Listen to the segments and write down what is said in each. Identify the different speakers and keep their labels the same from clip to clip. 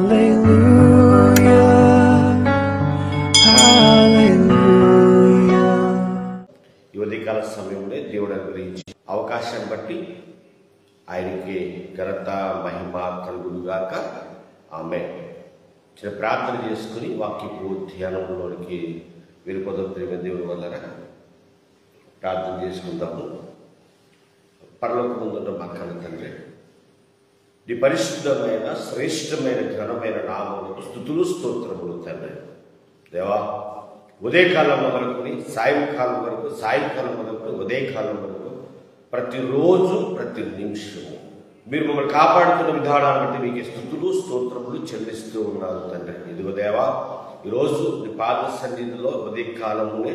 Speaker 1: ఈ ఉదయకాల సమయంలో దేవుడు అనుగ్రహించి అవకాశాన్ని బట్టి ఆయనకి ఘనత మహిమ కలుగునుగాక. ఆమె చిన్న ప్రార్థన చేసుకుని వాక్యపు ధ్యానంలోనికి వెళ్ళిపోదాం. ప్రేమ దేవుని వల్ల ప్రార్థన చేసుకుందాము. పరలోకమందున్న మా కన్న తండ్రి, నీ పరిశుద్ధమైన శ్రేష్టమైన ఘనమైన నామములకు స్తుతులు స్తోత్రములు తండ్రి. దేవా, ఉదయకాలం మొదలుకొని సాయంకాలం వరకు, సాయంకాలం మొదలుకొని ఉదయకాలం వరకు ప్రతిరోజు ప్రతి నిమిషము మీరు మమ్మల్ని కాపాడుతున్న విధానాన్ని బట్టి మీకు స్తుతులు స్తోత్రములు చెల్లిస్తూ ఉన్నారు తండ్రి. ఇదిగో దేవా, ఈరోజు నీ పాద సన్నిధిలో ఉదయకాలమునే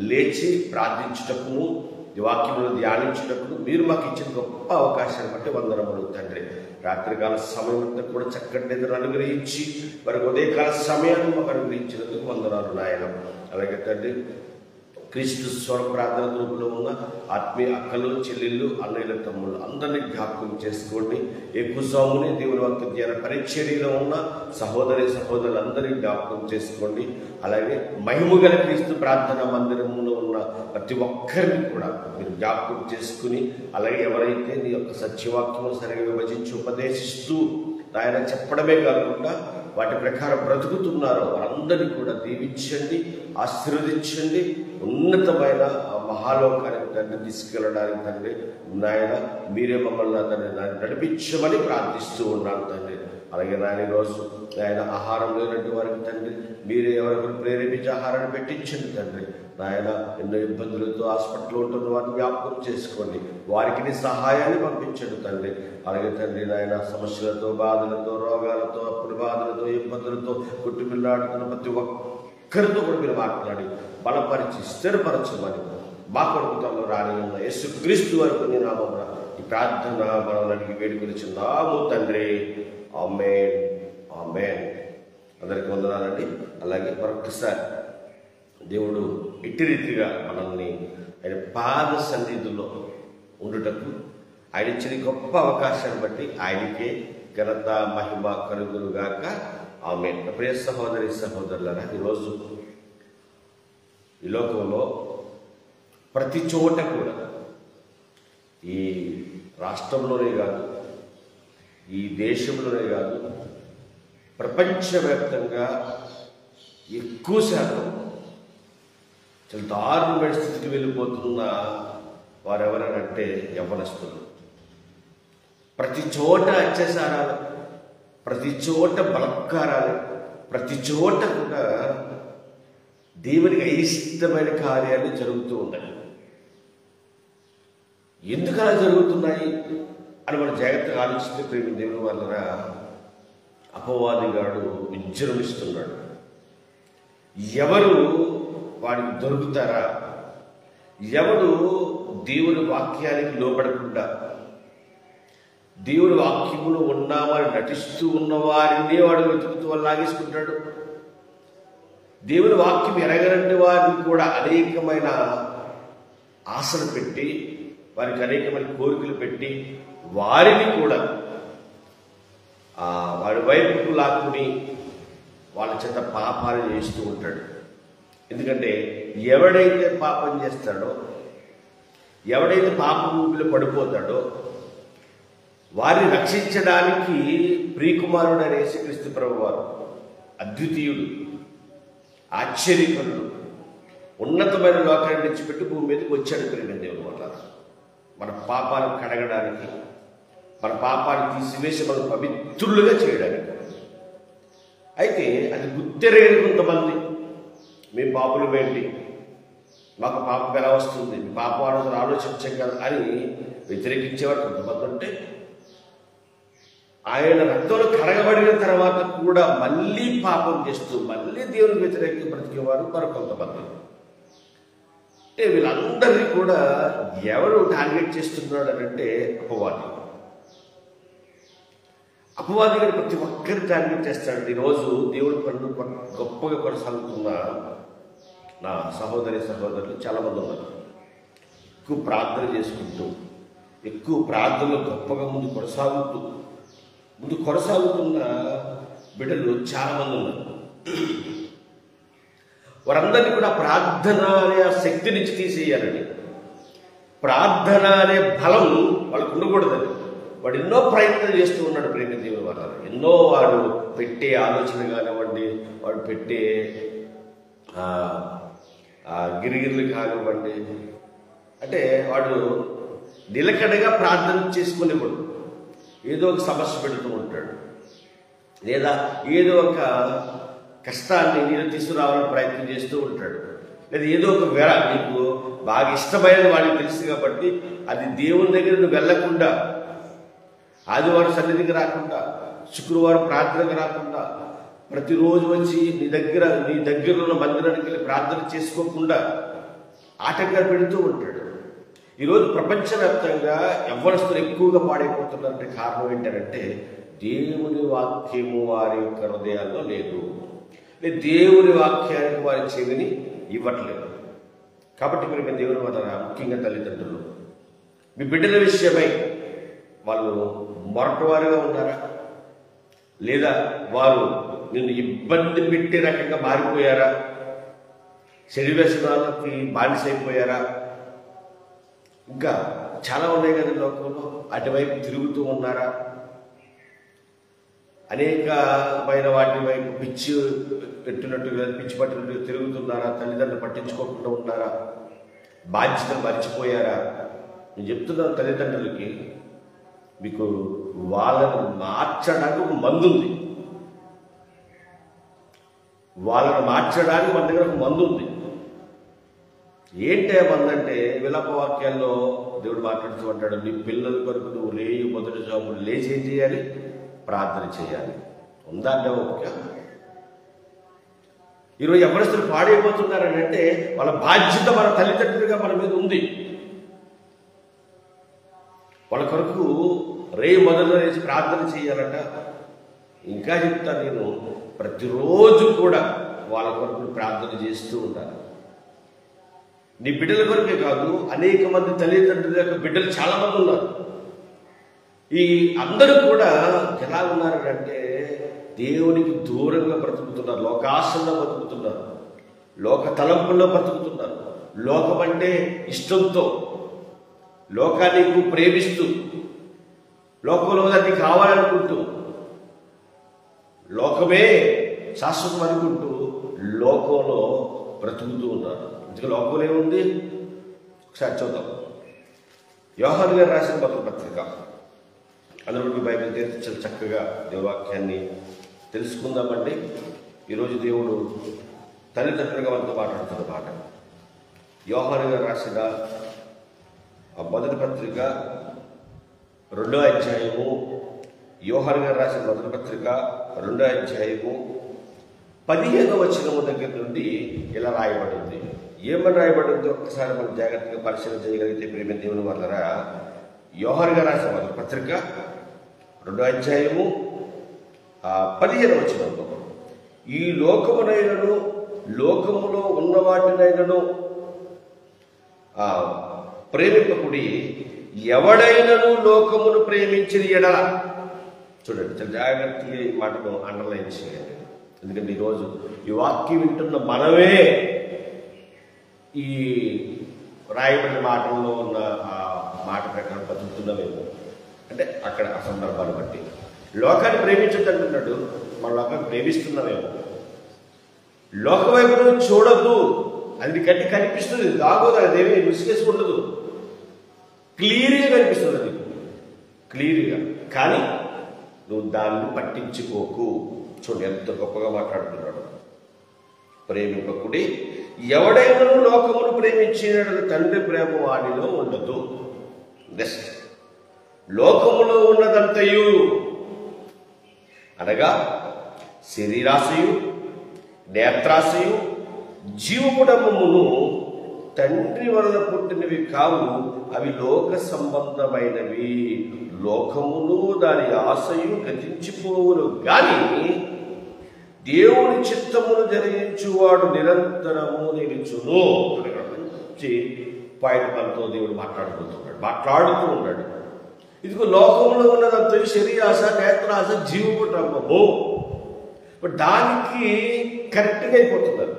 Speaker 1: లేచి ప్రార్థించుటకును ఈ వాక్యమును ధ్యానించుటకును మీరు మాకు ఇచ్చిన గొప్ప అవకాశాన్ని బట్టి వందనములు తండ్రి. రాత్రికాల సమయం అంతా కూడా చక్కటి నిద్రను అనుగ్రహించి వారికి ఉదయకాల సమయాన్ని మాకు అనుగ్రహించినందుకు వందనాలు నాయన. అలాగే తండ్రి, క్రీస్తు స్వర ప్రార్థన గ్రూపులో ఉన్న ఆత్మీయ అక్కలు, చెల్లెళ్ళు, అన్నయ్యల, తమ్ముళ్ళు అందరినీ జ్ఞాపకం చేసుకోండి. ఎక్కువసాముని దేవుని వాక్య ధ్యాన పరిచర్యలో ఉన్న సహోదరి సహోదరులందరినీ జ్ఞాపకం చేసుకోండి. అలాగే మహిమగల క్రీస్తు ప్రార్థన మందిరంలో ఉన్న ప్రతి ఒక్కరిని కూడా మీరు జ్ఞాపకం చేసుకుని, అలాగే ఎవరైతే నీ యొక్క సత్యవాక్యము సరిగా విభజించి ఉపదేశిస్తూ ఆయన చెప్పడమే కాకుండా వాటి ప్రకారం బ్రతుకుతున్నారో వారందరినీ కూడా దీవించండి, ఆశీర్వదించండి. ఉన్నతమైన మహాలోకానికి తండ్రి తీసుకెళ్ళడానికి తండ్రి నాయన మీరే మమ్మల్ని తండ్రి నడిపించమని ప్రార్థిస్తూ ఉన్నాను తండ్రి. అలాగే నాయన ఈరోజు ఆయన ఆహారం లేనట్టు వారికి తండ్రి మీరే ఎవరెవరు ప్రేరేపించి ఆహారాన్ని పెట్టించండి తండ్రి. నాయన ఎన్నో ఇబ్బందులతో హాస్పిటల్లో ఉంటున్న వారిని జ్ఞాపకం చేసుకోండి, వారికి నీ సహాయాన్ని పంపించండి తండ్రి. అలాగే తండ్రి నాయన సమస్యలతో, బాధలతో, రోగాలతో, అప్పుడు బాధలతో, ఇబ్బందులతో కుట్టుమిల్లాడుతున్న ప్రతి ఒక్కరితో కూడా మీరు మాట్లాడి బలపరిచి స్థిరపరచమని మా కొడుకుతంలో రాని ఉన్న యేసుక్రీస్తు వరకు నీ నామమున ఈ ప్రార్థన మనం అడిగి వేడుకొనిచున్నాము తండ్రి. ఆమేన్, ఆమేన్. అందరికీ వందనాలండి. అలాగే మరొకసారి దేవుడు ఇట్టి రీతిగా మనల్ని ఆయన పాద సన్నిధిలో ఉండుటకు ఆయన ఇచ్చిన గొప్ప అవకాశాన్ని బట్టి ఆయనకే ఘనత మహిమ కలుగునుగాక. ఆమేన్. ప్రియ సహోదరి సహోదరులారా, ఈరోజు ఈ లోకంలో ప్రతి చోట కూడా ఈ రాష్ట్రంలోనే కాదు, ఈ దేశంలోనే కాదు, ప్రపంచవ్యాప్తంగా ఎక్కువ శాతం చాలా దారుణమైన స్థితికి వెళ్ళిపోతున్న వారెవరనంటే యవ్వనస్తులు. ప్రతి చోట అత్యాచారాలు, ప్రతి చోట బలాత్కారాలు, ప్రతి చోట కూడా దేవునికి అయిష్టమైన కార్యాలు జరుగుతూ ఉన్నాయి. ఎందుకు అలా జరుగుతున్నాయి అని మనం జాగ్రత్తగా ఆలోచిస్తే ప్రేమ దేవుని వలన అపవాదిగాడు విజృంభిస్తున్నాడు. ఎవరు వాడికి దొరుకుతారా, ఎవడు దేవుని వాక్యానికి లోబడకుండా దేవుని వాక్యములు ఉన్నామని నటిస్తూ ఉన్న వారిని వాడు వెతుకుతూ లాగేసుకుంటాడు. దేవుని వాక్యం ఎరగరంటి వారిని కూడా అనేకమైన ఆశలు పెట్టి, వారికి అనేకమైన కోరికలు పెట్టి వారిని కూడా వాడి వైపుకు లాక్కుని వాళ్ళ చేత పాపాలు చేస్తూ ఉంటాడు. ఎందుకంటే ఎవడైతే పాపం చేస్తాడో, ఎవడైతే పాపం ఊపిలో పడిపోతాడో వారిని రక్షించడానికి ప్రియకుమారుడైన యేసుక్రీస్తు ప్రభువారు అద్వితీయుడు, ఆశ్చర్యకరుడు, ఉన్నతమైన లోకాన్ని విడిచిపెట్టి భూమి మీదకి వచ్చాడు. ప్రేమ దేవుని వల్ల మన పాపాలను కడగడానికి, మన పాపాన్ని తీసివేసి మనం పవిత్రులుగా చేయడానికి. అయితే అది గుర్తెరగని కొంతమంది, మీ పాపలు ఏంటి, మాకు పాపం ఎలా వస్తుంది, మీ పాపం అనేది ఆలోచించాం కదా అని వ్యతిరేకించేవారు కొంతమంది ఉంటే, ఆయన రక్తంలో కడగబడిన తర్వాత కూడా మళ్ళీ పాపం చేస్తూ మళ్ళీ దేవునికి వ్యతిరేకంగా బ్రతికేవారు మరికొంతమంది. అంటే వీళ్ళందరినీ కూడా ఎవరు టార్గెట్ చేస్తున్నాడు అంటే అపవాది. అపవాది గారు ప్రతి ఒక్కరిని టార్గెట్ చేస్తాడు. ఈరోజు దేవుడి పనులు గొప్పగా కొనసాగుతున్న నా సహోదరి సహోదరులు చాలామంది ఉన్నారు. ఎక్కువ ప్రార్థన చేసుకుంటూ, ఎక్కువ ప్రార్థనలో గొప్పగా ముందు కొనసాగుతున్న బిడ్డలు చాలామంది ఉన్నారు. వారందరినీ కూడా ప్రార్థన అనే ఆ శక్తి నుంచి తీసేయాలని, ప్రార్థన అనే బలం వాళ్ళకు ఉండకూడదని వాడు ఎన్నో ప్రయత్నాలు చేస్తూ ఉన్నాడు. ప్రేమ దేవుని వల్ల ఎన్నో వాడు పెట్టే ఆలోచన కానివ్వండి, వాడు పెట్టే గిరిగిరిలు కానివ్వండి, అంటే వాడు నిలకడగా ప్రార్థన చేసుకునేవాడు ఏదో ఒక సమస్య పెడుతూ ఉంటాడు, లేదా ఏదో ఒక కష్టాన్ని నేను తీసుకురావాలని ప్రయత్నం చేస్తూ ఉంటాడు, లేదా ఏదో ఒక వెర నీకు బాగా ఇష్టమైనది వాడికి తెలుసు కాబట్టి అది దేవుని దగ్గర నువ్వు వెళ్లకుండా, ఆదివారం సన్నిధికి రాకుండా, శుక్రవారం ప్రార్థనకు రాకుండా, ప్రతిరోజు వచ్చి నీ దగ్గరలో ఉన్న మందిరానికి వెళ్ళి ప్రార్థన చేసుకోకుండా ఆటంకాలు పెడుతూ ఉంటాడు. ఈరోజు ప్రపంచవ్యాప్తంగా యవ్వనస్తులు ఎక్కువగా పాడైపోతున్నారంటే కారణం ఏంటంటే దేవుని వాక్యము వారి యొక్క హృదయాల్లో లేదు, దేవుని వాక్యానికి వారి చెవిని ఇవ్వట్లేదు. కాబట్టి మీరు మీ దేవుని వల్ల ముఖ్యంగా తల్లిదండ్రులు మీ బిడ్డల విషయమై వాళ్ళు మొరటవారుగా ఉన్నారా, లేదా వారు నిన్ను ఇబ్బంది పెట్టే రకంగా మారిపోయారా, శరీరవ్యసనాలకి బానిసైపోయారా, ఇంకా చాలా ఉన్నాయి కదా లోకంలో, అటువైపు తిరుగుతూ ఉన్నారా, అనేకమైన వాటి వైపు పిచ్చి పెట్టినట్టుగా పిచ్చి పట్టినట్టుగా తిరుగుతున్నారా, తల్లిదండ్రులు పట్టించుకోకుండా ఉన్నారా, బాధ్యతలు మర్చిపోయారా? నేను చెప్తున్నాను తల్లిదండ్రులకి, మీకు వాళ్ళను మార్చడానికి ఒక మందు ఉంది, వాళ్ళను మార్చడానికి మన దగ్గర ఒక మందు ఉంది. ఏంటే మందు అంటే విలాప వాక్యాల్లో దేవుడు మాట్లాడుతూ అంటాడు, నీ పిల్లల కొరకు నువ్వు లేయు మొదటి జాములు లేచి ఏం చేయాలి? ప్రార్థన చేయాలి. ఉందా అంటే ఓకే. ఈరోజు యవ్వనస్తులు పాడైపోతున్నారని అంటే వాళ్ళ బాధ్యత మన తల్లిదండ్రులుగా మన మీద ఉంది. వాళ్ళ కొరకు మొదలు లేచి ప్రార్థన చేయాలట. ఇంకా చెప్తాను, నేను ప్రతిరోజు కూడా వాళ్ళ కొరకు ప్రార్థన చేస్తూ ఉంటాను. నీ బిడ్డల కొరకే కాదు, అనేక మంది తల్లిదండ్రుల యొక్క బిడ్డలు చాలా మంది ఉన్నారు. ఈ అందరూ కూడా ఎలా ఉన్నారంటే దేవునికి దూరంగా బ్రతుకుతున్నారు, లోకాశంలో బ్రతుకుతున్నారు, లోక తలంపుల్లో బ్రతుకుతున్నారు. లోకం అంటే ఇష్టంతో, లోకానికి ప్రేమిస్తూ, లోకంలో దాన్ని కావాలనుకుంటూ, లోకమే శాశ్వతం అనుకుంటూ లోకంలో బ్రతుకుతూ ఉన్నారు. ఇందుకు లోకంలో ఏముంది ఒకసారి చూద్దాం. యోహాను గారు రాసిన మొదటి పత్రిక, అందులో బైబిల్ తెరిచి చక్కగా దేవవాక్యాన్ని తెలుసుకుందామండి. ఈరోజు దేవుడు తల్లిదండ్రులుగా మనతో మాట్లాడుతున్న మాట. యోహాను గారు రాసిన ఆ మొదటి పత్రిక 2వ అధ్యాయము, యోహాను గారు రాసిన మొదటి పత్రిక 2వ అధ్యాయము 15వ వచనము దగ్గర నుండి ఇలా రాయబడింది. ఏమని రాయబడింది ఒక్కసారి మనం జాగ్రత్తగా పరిశీలన చేయగలిగితే ప్రేమ దేవుని వల్లరా, యోహాను గారు రాసిన మొదటి పత్రిక 2వ అధ్యాయము 15వ వచనంలో, ఈ లోకమునైనను లోకములో ఉన్న వాటినైనను ప్రేమింపకుడి, ఎవడైనను లోకమును ప్రేమించిన ఎడల. చూడండి, చాలా జాగ్రత్తగా ఈ మాటను అండర్లైన్ చేయండి. ఎందుకంటే ఈరోజు ఈ వాక్యం వింటున్న మనమే ఈ రాయబడిన మాటల్లో ఉన్న ఆ మాట ప్రకారం బతుకుతున్నామేమో. అంటే అక్కడ ఆ సందర్భాన్ని బట్టి లోకాన్ని ప్రేమించద్దు అంటున్నాడు, మన లోకాన్ని ప్రేమిస్తున్నామేమో. లోక వైపు చూడద్దు, అది గట్టి కనిపిస్తుంది, దాగోదు, అదేమీ మిస్కేసి ఉండదు, క్లియర్గా కనిపిస్తుంది అది క్లియర్గా. కానీ నువ్వు దాన్ని పట్టించుకోకు. చూడండి ఎంత గొప్పగా మాట్లాడుతున్నాడు. ప్రేమింపకుడి, ఎవడైనా లోకమును ప్రేమించిన తండ్రి ప్రేమ వాడిలో ఉండదు. నెక్స్ట్, లోకములో ఉన్నదంతయు అనగా శరీరాశయు, నేత్రాశయు, జీవముడమును తండ్రి వలన పుట్టినవి కావు, అవి లోక సంబంధమైనవి. లోకమును దాని ఆశయు గతించిపోవును, కానీ దేవుని చిత్తమును జరిగించువాడు నిరంతరము నిలుచును. మంచి పాయింట్ మనతో దేవుడు మాట్లాడుతూ ఉన్నాడు. ఇదిగో లోకంలో ఉన్నదంతా శరీరాశ, నేత్రాశ, జీవపుటము. ఇప్పుడు దానికి కరెక్ట్గా అయిపోతున్నారు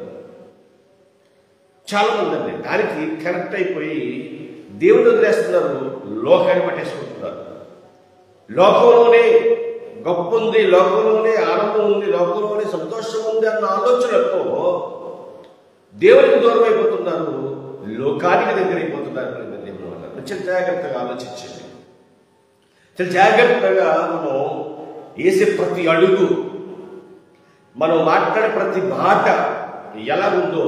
Speaker 1: చాలా మంది అండి. దానికి కరెక్ట్ అయిపోయి దేవుడు వదిలేస్తున్నారు, లోకాన్ని పట్టేసుకుంటున్నారు. లోకంలోనే గొప్ప ఉంది, లోకంలోనే ఆనందం ఉంది, లోకంలోనే సంతోషం ఉంది అన్న ఆలోచనతో దేవునికి దూరం అయిపోతున్నారు, లోకానికి దగ్గర అయిపోతున్నారు. దేవుడు వల్ల చాలా జాగ్రత్తగా ఆలోచించండి. చాలా జాగ్రత్తగా మనం వేసే ప్రతి అడుగు, మనం మాట్లాడే ప్రతి మాట ఎలా ఉందో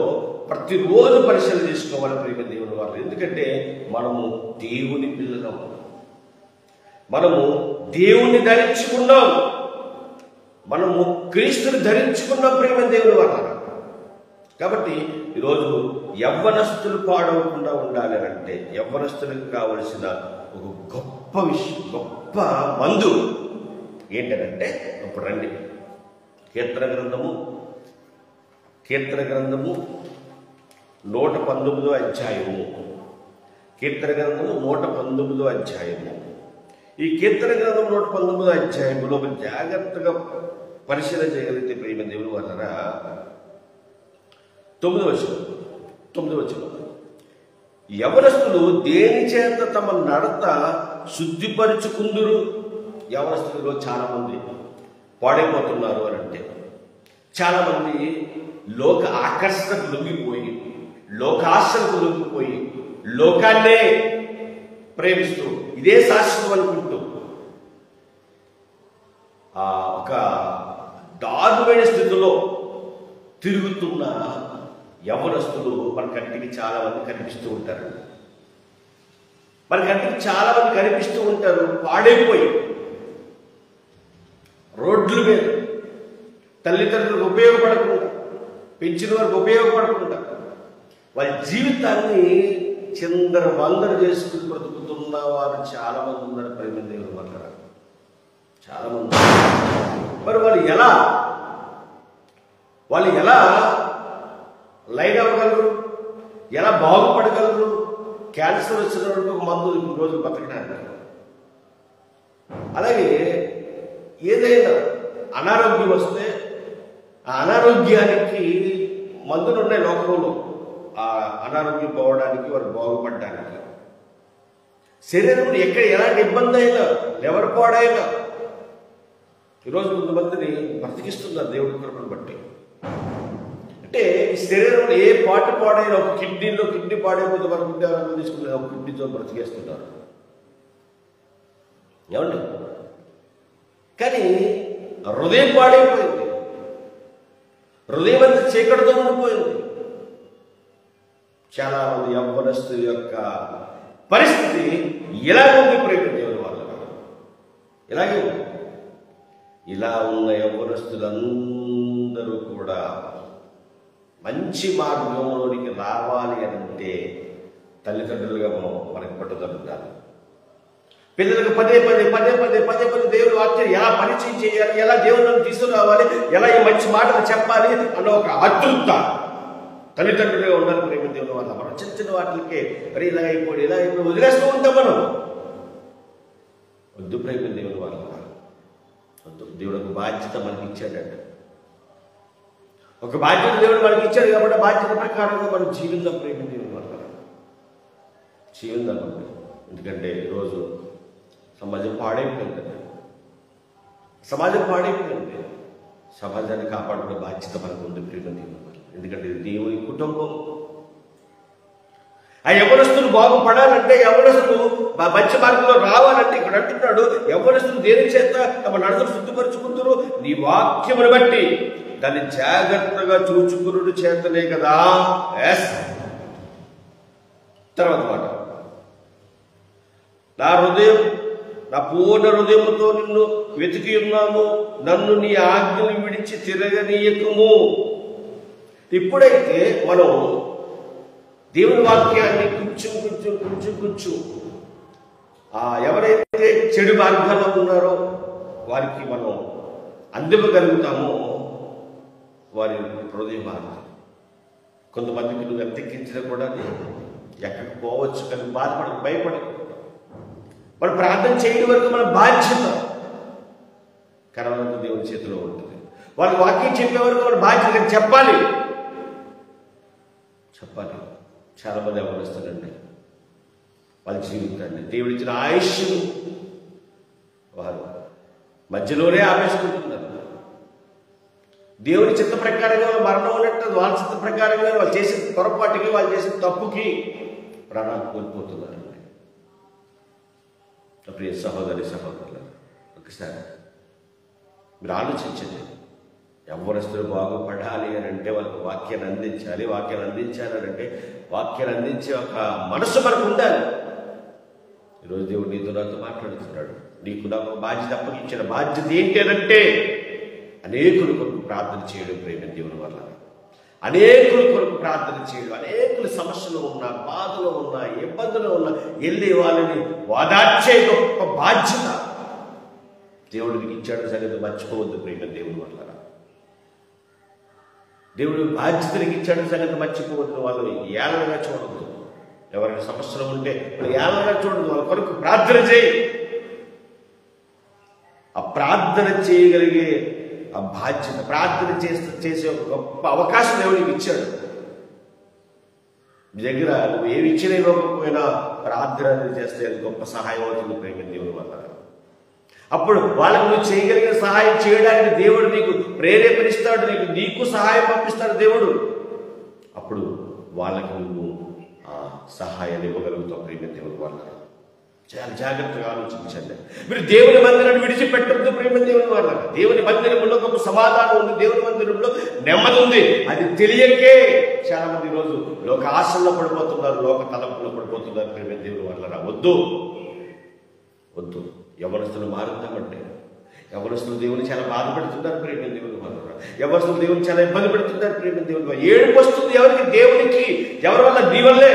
Speaker 1: ప్రతిరోజు పరిశీలన చేసుకోవాలి ప్రేమ దేవుని వాళ్ళు. ఎందుకంటే మనము దేవుని పిల్లలము, మనము దేవుణ్ణి ధరించుకున్నాం, మనము క్రీస్తుని ధరించుకున్నాం ప్రేమ దేవుని వాళ్ళ. కాబట్టి ఈరోజు యవ్వనస్తులు పాడవకుండా ఉండాలి అంటే యవ్వనస్తులకు కావలసిన ఒక గొప్ప విషయం, గొప్ప మందు ఏంటంటే, ఇప్పుడు రండి కీర్తన గ్రంథము 119వ అధ్యాయము. కీర్తన గ్రంథము 119వ అధ్యాయము. ఈ కీర్తన గ్రంథం 119వ అధ్యాయంలో మీరు జాగ్రత్తగా పరిశీలన చేయగలిగితే ప్రేమ దేవుని వలన 9వ వచనం, యవనస్తులు దేని చేత తమ నడత శుద్ధిపరుచుకుందురు. యవనస్తులలో చాలా మంది పాడైపోతున్నారు అని అంటే, చాలా మంది లోక ఆకర్షణకు లొంగిపోయి, లోకాశలకు లొంగిపోయి, లోకాన్నే ప్రేమిస్తూ ఇదే శాశ్వతం అనుకుంటూ ఒక దారుణమైన స్థితిలో తిరుగుతున్న యవ్వనస్తులు మన కంటికి చాలా మంది కనిపిస్తూ ఉంటారు. మన కంటికి చాలా మంది కనిపిస్తూ ఉంటారు, పాడైపోయి రోడ్ల మీద తల్లిదండ్రులకు ఉపయోగపడకుండా, పెంచిన వారికి ఉపయోగపడకుండా వాళ్ళ జీవితాన్ని చిందరవందర చేసుకుని బ్రతుకుతున్న వారు చాలా మంది ఉన్నారు ప్రేమ దేవుని వల్ల. చాలా మంది. మరి వాళ్ళు ఎలా లైన్ అవ్వగలరు, ఎలా బాగుపడగలరు? క్యాన్సర్ వచ్చిన వరకు ఒక మందు ఇప్పుడు రోజు బతకడానికి, అలాగే ఏదైనా అనారోగ్యం వస్తే ఆ అనారోగ్యానికి మందులు ఉన్నాయి లోకంలో. ఆ అనారోగ్యం పోవడానికి, వారు బాగుపడడానికి. శరీరంలో ఎక్కడ ఎలాంటి ఇబ్బంది అయినా, ఎవరు పాడైనా ఈరోజు కొంతమందిని బ్రతికిస్తున్నారు దేవుడి కృపను బట్టి. అంటే ఈ శరీరంలో ఏ పాటు పాడైనా, ఒక కిడ్నీ పాడైపోతే వరకు తీసుకుని ఒక కిడ్నీతో బ్రతికేస్తున్నారు. ఏమండి? కానీ హృదయం పాడైపోయింది, హృదయం అంతా చీకటితో ఉండిపోయింది. చాలా మంది యవ్వనస్తుల యొక్క పరిస్థితి ఇలాగే ఉంది ప్రేమ దేవుని వల్ల. ఇలాగే ఉంది. ఇలా ఉన్న యవ్వనస్తులందరూ కూడా మంచి మార్గంలోనికి రావాలి అంటే తల్లిదండ్రులుగా మనకి పట్టుదల ఉండాలి. పిల్లలకు పదే పదే దేవుని వాక్యం ఎలా పరిచయం చేయాలి, ఎలా దేవుని తీసుకురావాలి, ఎలా ఈ మంచి మాటలు చెప్పాలి అన్న ఒక ఆతృత తల్లిదండ్రులుగా ఉండాలి ప్రేమ దేవుని వల్ల. మనం చిన్న చిన్న వాటికే మరి ఇలా అయిపోయి వదిలేస్తూ ఉంటాం మనం. వద్దు ప్రేమ దేవుని వల్ల, వద్దు. దేవుడు ఒక బాధ్యత మనకి ఇచ్చాడంట. ఒక బాధ్యత దేవుడు మనకి ఇచ్చాడు కాబట్టి బాధ్యత ప్రకారంగా మనం జీవితం ప్రేమ దేవుని వల్ల జీవితం. ఎందుకంటే ఈరోజు సమాజం పాడైపోయింది. సమాజాన్ని కాపాడుకునే బాధ్యత మనకు ఉంది ప్రేమ దేవుని వల్ల. ఎందుకంటే ఇది దేవుని కుటుంబం. ఆ యవ్వనస్తులు బాగుపడాలంటే, యవ్వనస్తులు మంచి మార్గంలో రావాలంటే ఇక్కడ అంటున్నాడు, యవ్వనస్తులు దేని చేత తమ నడతలు శుద్ధిపరుచుకుంటారు, నీ వాక్యమును బట్టి దాన్ని జాగ్రత్తగా చూచుకునుడు చేతనే కదా. తర్వాత మాట, నా పూర్ణ హృదయముతో నిన్ను వెతికి ఉన్నాము, నన్ను నీ ఆజ్ఞలు విడిచి తిరగనీయకము. ఇప్పుడైతే మనం దేవుని వాక్యాన్ని కొంచెం ఎవరైతే చెడు మార్గాల్లో ఉన్నారో వారికి మనం అందివ్వగలుగుతామో వారి హృదయ మార్గం. కొంతమందికి నువ్వు ఎత్తెక్కించినా కూడా ఎక్కడికి పోవచ్చు కానీ భయపడి మనం ప్రార్థన చేయడం వరకు మన బాధ్యత కరవలంత దేవుని చేతిలో ఉంటుంది. వాళ్ళకి వాక్యం చెప్పే వరకు వాళ్ళ బాధ్యత చెప్పాలి. చాలా మంది అవగొలుస్తారండి వాళ్ళ జీవితాన్ని, దేవుడిచ్చిన ఆయుష్ను వారు మధ్యలోనే ఆవేశకుంటున్నారు. దేవుని చిత్త ప్రకారంగా వాళ్ళు మరణం ఉన్నట్టు వాళ్ళ చిత్త ప్రకారంగా వాళ్ళు చేసిన పొరపాటుకి, వాళ్ళు చేసిన తప్పుకి ప్రాణాలు కోల్పోతున్నారండి. ప్రియ సహోదరి సహోదరులు, ఒకసారి మీరు ఆలోచించండి. యవ్వనస్తులు బాగుపడాలి అని అంటే వాళ్ళకి వాక్యాన్ని అందించాలి. వాక్యాన్ని అందించాలంటే వాక్యాన్ని అందించే ఒక మనసు మనకు ఉండాలి. ఈరోజు దేవుడు నీతో నాతో మాట్లాడుతున్నాడు. నీకు నాకు బాధ్యత అప్పగించిన బాధ్యత ఏంటి అనంటే అనేకుల కొరకు ప్రార్థన చేయడం. ప్రేమ దేవుని వల్ల అనేకుల కొరకు ప్రార్థన చేయడం. అనేకుల సమస్యలు ఉన్నా, బాధలు ఉన్నా, ఇబ్బందులు ఉన్నా వెళ్ళి వాళ్ళని వాదార్చే గొప్ప బాధ్యత దేవుడికి ఇచ్చాడు సంగతి మర్చిపోవద్దు. ప్రేమ దేవుని వల్ల దేవుడు బాధ్యతలకు ఇచ్చాడు సంగతి మర్చిపోవద్దు. వాళ్ళని ఏలనగా చూడద్దు. ఎవరైనా సమస్యలు ఉంటే ఏలనగా చూడద్దు. వాళ్ళ కొరకు ప్రార్థన చేయి. ఆ ప్రార్థన చేయగలిగే ఆ బాధ్యత, ప్రార్థన చేసే ఒక గొప్ప అవకాశం దేవుడికి ఇచ్చాడు. మీ దగ్గర నువ్వు ఏమి ఇచ్చినా ఇవ్వకపోయినా ప్రార్థన చేస్తే అది గొప్ప సహాయం అవుతుంది. ప్రేమ దేవుని వల్ల అప్పుడు వాళ్ళకు నువ్వు చేయగలిగిన సహాయం చేయడానికి దేవుడు నీకు ప్రేరేపణిస్తాడు. నీకు సహాయం పంపిస్తాడు దేవుడు. అప్పుడు వాళ్ళకి నువ్వు ఆ సహాయాన్ని ఇవ్వగలుగుతావు. ప్రేమ దేవుని వల్ల చాలా జాగ్రత్తగా ఆలోచించండి. మీరు దేవుని మందిరాన్ని విడిచిపెట్టద్దు. ప్రేమ దేవుని వల్ల దేవుని మందిరంలో గొప్ప సమాధానం ఉంది. దేవుని మందిరంలో నెమ్మది ఉంది. అది తెలియకే చాలా మంది ఈరోజు లోక ఆశల్లో పడిపోతున్నారు, లోక తలంపులో పడిపోతున్నారు. ప్రేమ దేవుని వల్ల వద్దు వద్దు. యవ్వనస్తులు మారుతామంటే యవ్వనస్తులు దేవుని చాలా బాధపడుతున్నారు. ప్రేమ దేవుని వల్ల యవ్వనస్తులు దేవుని చాలా ఇబ్బంది పెడుతున్నారు. ప్రేమ దేవుని వల్ల ఏడుపు వస్తుంది ఎవరికి? దేవునికి. ఎవరి వల్ల? నీ వల్లే.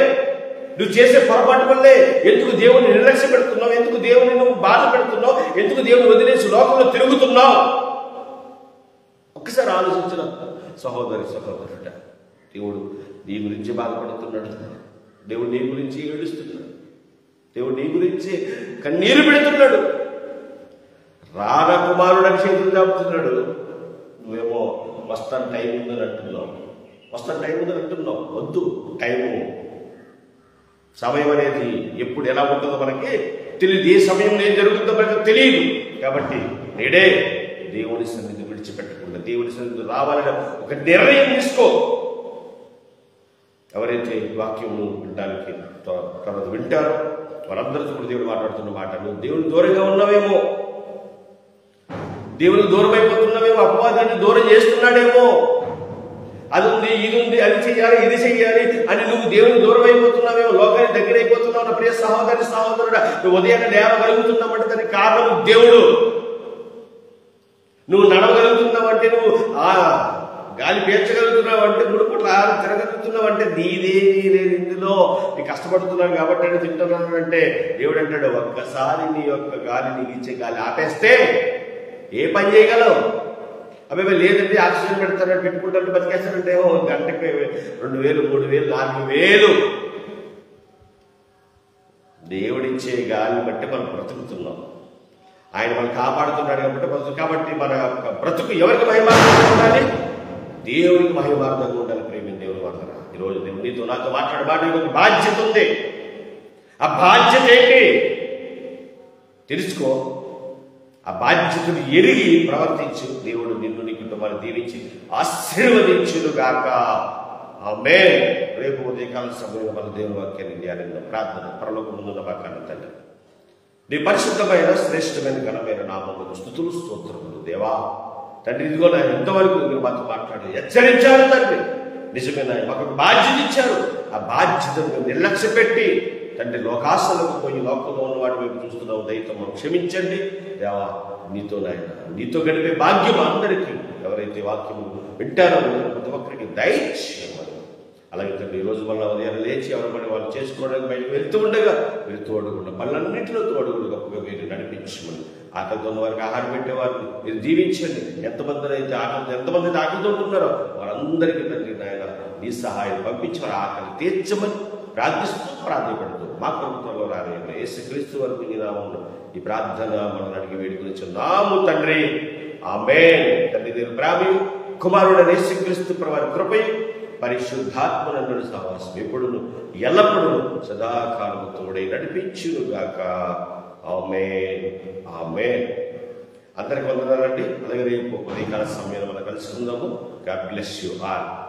Speaker 1: నువ్వు చేసే పొరపాటు వల్లే. ఎందుకు దేవుని నిర్లక్ష్య పెడుతున్నావు? ఎందుకు దేవుని నువ్వు బాధ పెడుతున్నావు? ఎందుకు దేవుని వదిలేసి లోకంలో తిరుగుతున్నావు? ఒక్కసారి ఆలోచించిన సహోదరి సహోదరుడ, దేవుడు నీ గురించి బాధపడుతున్నాడు. దేవుడు నీ గురించి ఏడుస్తున్నాడు. దేవుడు నీ గురించి కన్నీరు పెడుతున్నాడు. రాకుమారుడని చేతులు చాపుతున్నాడు. నువ్వేమో వస్తాను టైం ఉందని అంటున్నావు. వద్దు. టైము సమయం అనేది ఎప్పుడు ఎలా ఉంటుందో మనకి తెలియదు. ఏ సమయంలో ఏం జరుగుతుందో మనకు తెలియదు. కాబట్టి నేడే దేవుని సన్నిధి విడిచిపెట్టకుండా దేవుని సన్నిధి రావాలని ఒక నిర్ణయం తీసుకో. ఎవరైతే వాక్యము వినడానికి తర్వాత వింటారో వారందరితో కూడా దేవుడు మాట్లాడుతున్న మాట, నువ్వు దేవుని దూరంగా ఉన్నావేమో, దేవునికి దూరం అయిపోతున్నావేమో, అపవాదాన్ని దూరం చేస్తున్నాడేమో, అది ఉంది, ఇది ఉంది, అది చెయ్యాలి, ఇది చెయ్యాలి అని నువ్వు దేవుని దూరం అయిపోతున్నావేమో, లోకానికి దగ్గర అయిపోతున్నావు. నా ప్రియ సహోదరి సహోదరుడా, నువ్వు ఉదయాన్నే లేవగలుగుతున్నావంటే దానికి కారణం దేవుడు. నువ్వు నడవగలుగుతున్నావంటే, నువ్వు గాలి పీల్చగలుగుతున్నావంటే, ముడుపుట్ల ఆహారం తిరగలుగుతున్నావంటే నీదే లేదు. ఇందులో నీ కష్టపడుతున్నాను కాబట్టి అని తింటున్నాను అంటే దేవుడు అంటాడు, ఒక్కసారి నీ యొక్క గాలి నీకు ఇచ్చే గాలి ఆపేస్తే ఏ పని చేయగలవు? అవి లేదండి ఆక్సిజన్ పెడతారంటే పెట్టుకుంటారంటే బతికేస్తారంటే గంటకి 2000, 3000, 4000 దేవుడిచ్చే గాలిని బట్టి మనం బ్రతుకుతున్నాం. ఆయన మనం కాపాడుతున్నాడు కాబట్టి మన బ్రతుకు ఎవరికి మహిమార్థంగా ఉండాలి? దేవుడికి మహిమార్థంగా ఉండాలి. ప్రేమ దేవుని వల్ల ఈరోజు దేవుడు నీతో నాతో మాట్లాడడానికి ఒక బాధ్యత ఉంది. ఆ బాధ్యత ఏంటి తెలుసుకో. ఆ బాధ్యతను ఎరిగి ప్రవర్తించు. దేవుడు నిన్ను నీ కుటుంబాన్ని దీవించి ఆశీర్వదించుగాక. ఆమేన్. రేపు ఉదయకాల సమయంలో మన దేవుని వాక్యాన్ని ధ్యానంగా ప్రార్థన. పరలోకమున్న మా కన్న తండ్రి, నీ పరిశుద్ధమైన శ్రేష్టమైన ఘనమైన నామములకు స్తుతులు స్తోత్రములు. దేవా తండ్రి, ఇదిగో నా ఇంతవరకు మీరు మాతో మాట్లాడి హెచ్చరించారు తండ్రి. నిజమే నాయన, మాకు బాధ్యత ఇచ్చారు. ఆ బాధ్యతను నిర్లక్ష్య పెట్టి తండ్రి లోకాశలకు పోయి లోకంలో ఉన్న వాటి వైపు చూస్తున్నావు. దయతో మనం క్షమించండి దేవా. నీతో నాయన, నీతో గడిపే భాగ్యం అందరికీ, ఎవరైతే వాక్యము వింటారో ప్రతి ఒక్కరికి దయచేయమని. అలాగే తండ్రి, ఈరోజు వల్ల ఉదయం లేచి ఎవరి పని వాళ్ళు చేసుకోవడానికి బయటకు వెళ్తూ ఉండగా మీరు తోడుకుండా పనులన్నింటిలో తోడుగుడు గొప్పగా మీరు నడిపించమని. ఆకలితో ఉన్న వారికి ఆహారం పెట్టేవారిని మీరు దీవించండి. ఎంతమంది అయితే ఆకలితో ఉంటున్నారో వారందరికీ తండ్రి నాయన నీ సహాయం పంపించి వారి ఆకలి తీర్చమని ప్రార్థిస్తూ మా ప్రభుత్వంలో రాని యేసుక్రీస్తు వరకు నీ నామములో ఈ ప్రార్థన మనం అడిగి వేడుకొని చున్నాము తండ్రి. ఆమేన్. తండ్రి దేవుని ప్రేమయు కుమారుడైన యేసుక్రీస్తు ప్రభువారి కృపయు పరిశుద్ధాత్మనందు సహవాసం ఎప్పుడును ఎల్లప్పుడూ సదాకాలము తోడై నడిపించునుగాక. ఆమేన్ ఆమేన్. అందరికి వందనాలండి. అలాగే రేపు ఉదయకాల సమయంలో మనం కలుసుకుందాము. God bless you all.